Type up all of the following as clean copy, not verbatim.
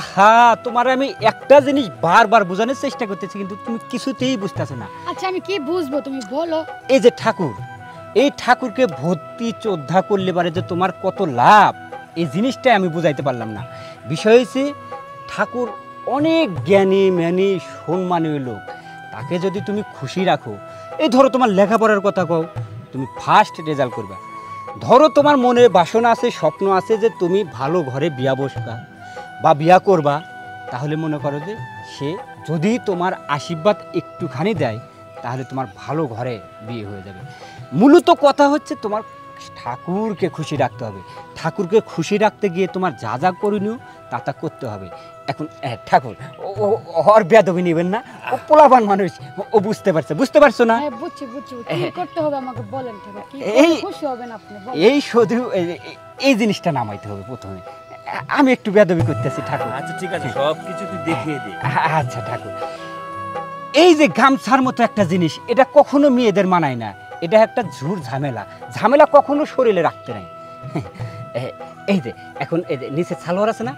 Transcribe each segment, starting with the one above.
আহা, তোমার আমি একটা জিনিস বারবার বোঝানোর চেষ্টা করতেছি, কিন্তু তুমি কিছুতেই বুঝতেছো না। আচ্ছা আমি কি বুঝবো, তুমি বলো। এই যে ঠাকুর, এই ঠাকুরকে ভর্তি শ্রদ্ধা করলে পারে যে তোমার কত লাভ, এই জিনিসটাই আমি বুঝাইতে পারলাম না। বিষয় হয়েছে ঠাকুর অনেক জ্ঞানী ম্যানী সম্মানীয় লোক, তাকে যদি তুমি খুশি রাখো, এই ধরো তোমার লেখাপড়ার কথা কও, তুমি ফার্স্ট রেজাল্ট করবা। ধরো তোমার মনে বাসনা আছে, স্বপ্ন আছে যে তুমি ভালো ঘরে বিয়া বসবা বা বিয়া করবা, তাহলে মনে করো যে সে যদি তোমার আশীর্বাদ একটুখানি দেয় তাহলে তোমার ভালো ঘরে বিয়ে হয়ে যাবে। মূলত কথা হচ্ছে তোমার ঠাকুরকে খুশি রাখতে হবে। ঠাকুরকে খুশি রাখতে গিয়ে তোমার যা যা করণীয় তা করতে হবে। এখন ঠাকুর ওর বেয়াদবি নেবেন না, ও পোলাপান মানুষ, ও বুঝতে পারছো না? বুঝছি কি করতে হবে আমাকে বলেন ঠাকুর, কি খুশি হবেন আপনি বলেন। এই শুধু এই জিনিসটা নামাইতে হবে প্রথমে। আমি একটু বেয়াদবি করতেছি ঠাকুর। আচ্ছা ঠিক আছে, সব কিছু তুই দেখিয়ে দে। আচ্ছা ঠাকুর, এই যে গামছার মতো একটা জিনিস, এটা কখনো মেয়েদের মানায় না। এটা একটা ঝুর ঝামেলা কখনো শরীরে রাখতে নাই। এই যে এখন এই যে নিচে সালোয়ার আছে না,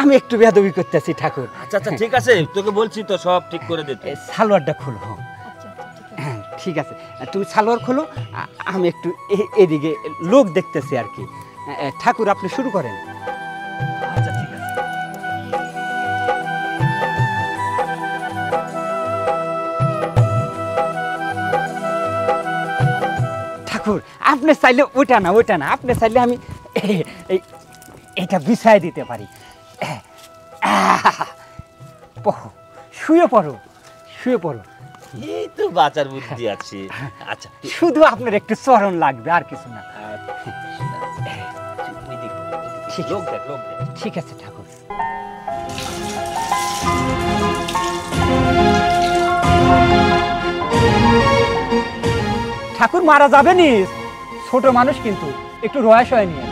আমি একটু বেয়াদবি করতেছি ঠাকুর। আচ্ছা আচ্ছা ঠিক আছে, তোকে বলছি তো সব ঠিক করে দে। সালোয়ারটা খুলো। ঠিক আছে, তুমি সালোয়ার খোলো, আমি একটু এদিকে লোক দেখতেছি আর কি। ঠাকুর আপনি শুরু করেন। আচ্ছা ঠিক আছে। ঠাকুর আপনি চাইলে ওইটা না, আপনি চাইলে আমি এটা বিছাই দিতে পারি। শুয়ে পড়ো। এই তো বাঁচার বুদ্ধি আছে। আচ্ছা শুধু আপনার একটু চরণ লাগবে, আর কিছু না। লোক দেখ। ঠিক আছে ঠাকুর। ঠাকুর মারা যাবে নি, ছোট মানুষ কিন্তু একটু রয়াস হয় নিয়ে।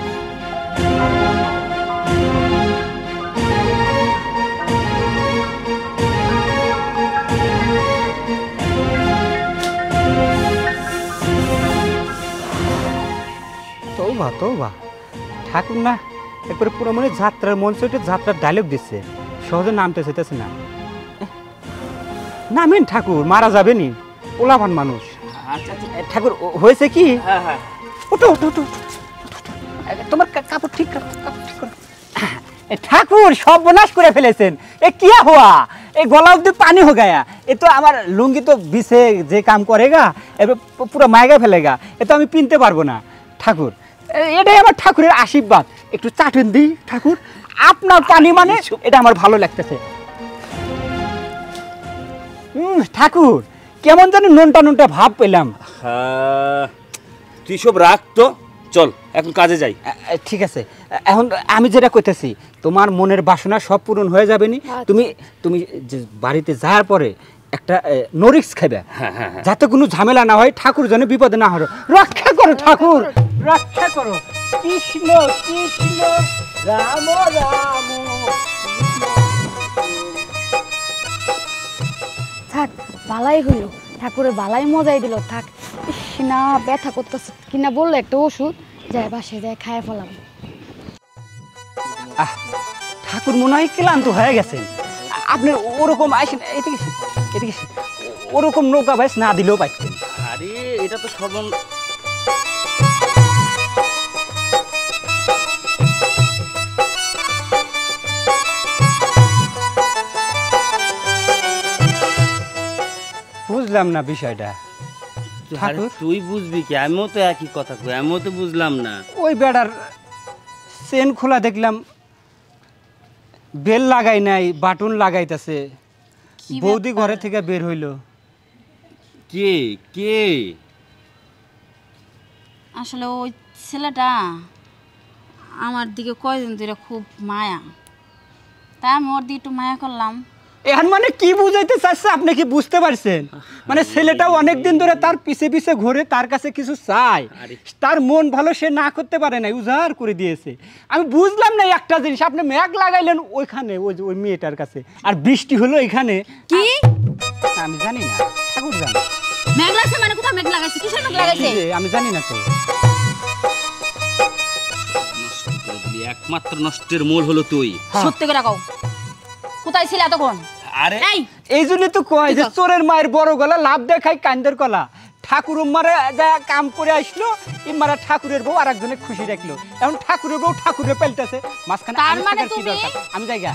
তৌবা ঠাকুর না একবারে পুরো মনে যাত্রার মঞ্চ, যাত্রার ডায়লগ দিচ্ছে, সহজে নামতে চেতেছে না। নামেন ঠাকুর, মারা যাবে নি, পোলাপান মানুষ। আচ্ছা ঠাকুর হয়েছে কি? হ্যাঁ ওটো তোমার কাপড় ঠিক করো। ঠাকুর সর্বনাশ করে ফেলেছেন। এ কি হওয়া, এই গলা অব্দি পানি হো গায়া। এ তো আমার লুঙ্গি তো বিছে যে কাম করেগা, এবার পুরো মায়গা ফেলেগা, এ তো আমি পিনতে পারবো না। ঠাকুর এটাই আমার ঠাকুরের আশীর্বাদ, একটু চাটুন দিই ঠাকুর। আপনার পানি মানে এটা আমার ভালো লাগতেছে। ঠাকুর কেমন যেন নুনটা ভাব পেলাম। তুই সব রাখ তো, চল এখন কাজে যাই। ঠিক আছে, এখন আমি যেটা কইতেছি, তোমার মনের বাসনা সব পূরণ হয়ে যাবে নি। তুমি বাড়িতে যাওয়ার পরে একটা নরিক্স খাবে, যাতে কোনো ঝামেলা না হয়, ঠাকুর যেন বিপদে না হয়। রক্ষা করো ঠাকুর, রক্ষা করো। কৃষ্ণ কৃষ্ণ রাম রাম। থাক, বালাই হইল, ঠাকুরের বালাই মজাই দিল। থাক, না ব্যথা করতেছে কিনা বললো একটা ওষুধ, যায় বাসে যায় খায় ফেলাম। ঠাকুর মনে হয় ক্লান্ত হয়ে গেছেন। আপনি ওরকম আসেন, এদিকে ওরকম নৌকা ভাইস না দিলেও পাইতেন। আরে এটা তো সব বুঝলাম না বিষয়টা। তুই বুঝবি কি, আমিও তো একই কথা কই, আমিও তো বুঝলাম না। ওই বেড়ার চেন খোলা দেখলাম, বেল লাগাই নাই, বাটন লাগাইতেছে। বৌদি ঘরে থেকে বের হইল। কে কে? আসলে ওই ছেলেটা আমার দিকে কয়দিন ধরে খুব মায়া, তাই আমি ওর দিকে একটু মায়া করলাম। এখন মানে কি বুঝাইতে চাচ্ছে আপনি কি বুঝতে পারছেন? মানে ছেলেটাও অনেকদিন ধরে তার পিছে পিছে ঘুরে, তার কাছে কিছু চাই, তার মন ভালো সে না করতে পারে না, উজাড় করে দিয়েছে। আমি বুঝলাম না একটা জিনিস, আপনি মেঘ লাগাইলেন ওইখানে ওই মেয়েটার কাছে, আর বৃষ্টি হলো এখানে। কি আমি জানি না, ঠাকুর জানে। মেঘ লাগছে মানে কোথায় মেঘ লাগাইছে, কিসের মেঘ লাগাইছে আমি জানি না তো। নষ্ট করে দিলি, একমাত্র নষ্টের মূল হলো তুই। সত্যি করে কও, কোথায় ছিলে এতক্ষণ? আরে এই জন্যই তো কয় যে চোরের মায়ের বড় গলা লাভ দেখায় কান্দের কলা। ঠাকুর মারা যা কাম করে আসলো, ইমারা ঠাকুরের বউ আর একজনে খুশি রাখলো। এখন ঠাকুরের বউ ঠাকুরে পেলতেছে, মাঝখানে তার আমি মানে থাকার কি তুমি- দরকার? আমি জায়গা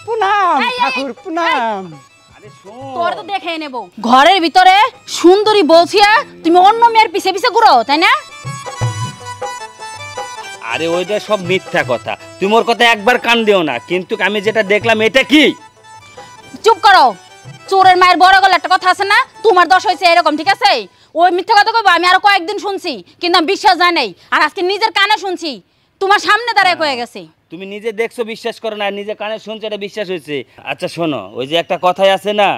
প্রণাম ঠাকুর প্রণাম। আরে শোন, তোর তো দেখে নেব। ঘরের ভিতরে সুন্দরী বলছিয়া তুমি অন্য মেয়ের পিছে পিছে ঘুরো, তাই না? আরে ওইটা সব মিথ্যা কথা, তুমি ওর কথা একবার কান দিও না। কিন্তু আমি যেটা দেখলাম এটা কি? চুপ করো। চোরের মায়ের বড় গলা একটা কথা আছে না, তোমার দোষ হয়েছে এরকম, ঠিক আছে? ওই মিথ্যা কথা কইবো আমি আরো কয়েকদিন শুনছি, কিন্তু আমি বিশ্বাস যায় নাই। আর আজকে নিজের কানে শুনছি, তোমার সামনে দাঁড়ায় কয়ে গেছে। তুমি নিজে দেখছো বিশ্বাস করো না, আর নিজে কানে শুনছো এটা বিশ্বাস হয়েছে। আচ্ছা শোনো, ওই যে একটা কথাই আছে না,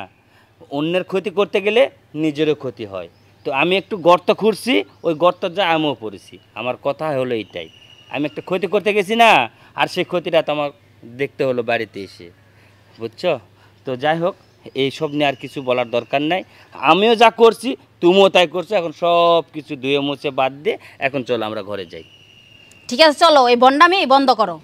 অন্যের ক্ষতি করতে গেলে নিজেরও ক্ষতি হয়। তো আমি একটু গর্ত খুঁড়ছি, ওই গর্ত যা আমিও পড়েছি। আমার কথা হলো এইটাই, আমি একটা ক্ষতি করতে গেছি না, আর সেই ক্ষতিটা তো আমার দেখতে হলো বাড়িতে এসে, বুঝছো? তো যাই হোক, এইসব নিয়ে আর কিছু বলার দরকার নাই। আমিও যা করছি তুমিও তাই করছো। এখন সব কিছু ধুয়ে মুছে বাদ দিয়ে এখন চলো আমরা ঘরে যাই। ঠিক আছে, চলো এই বন্ডামি বন্ধ করো।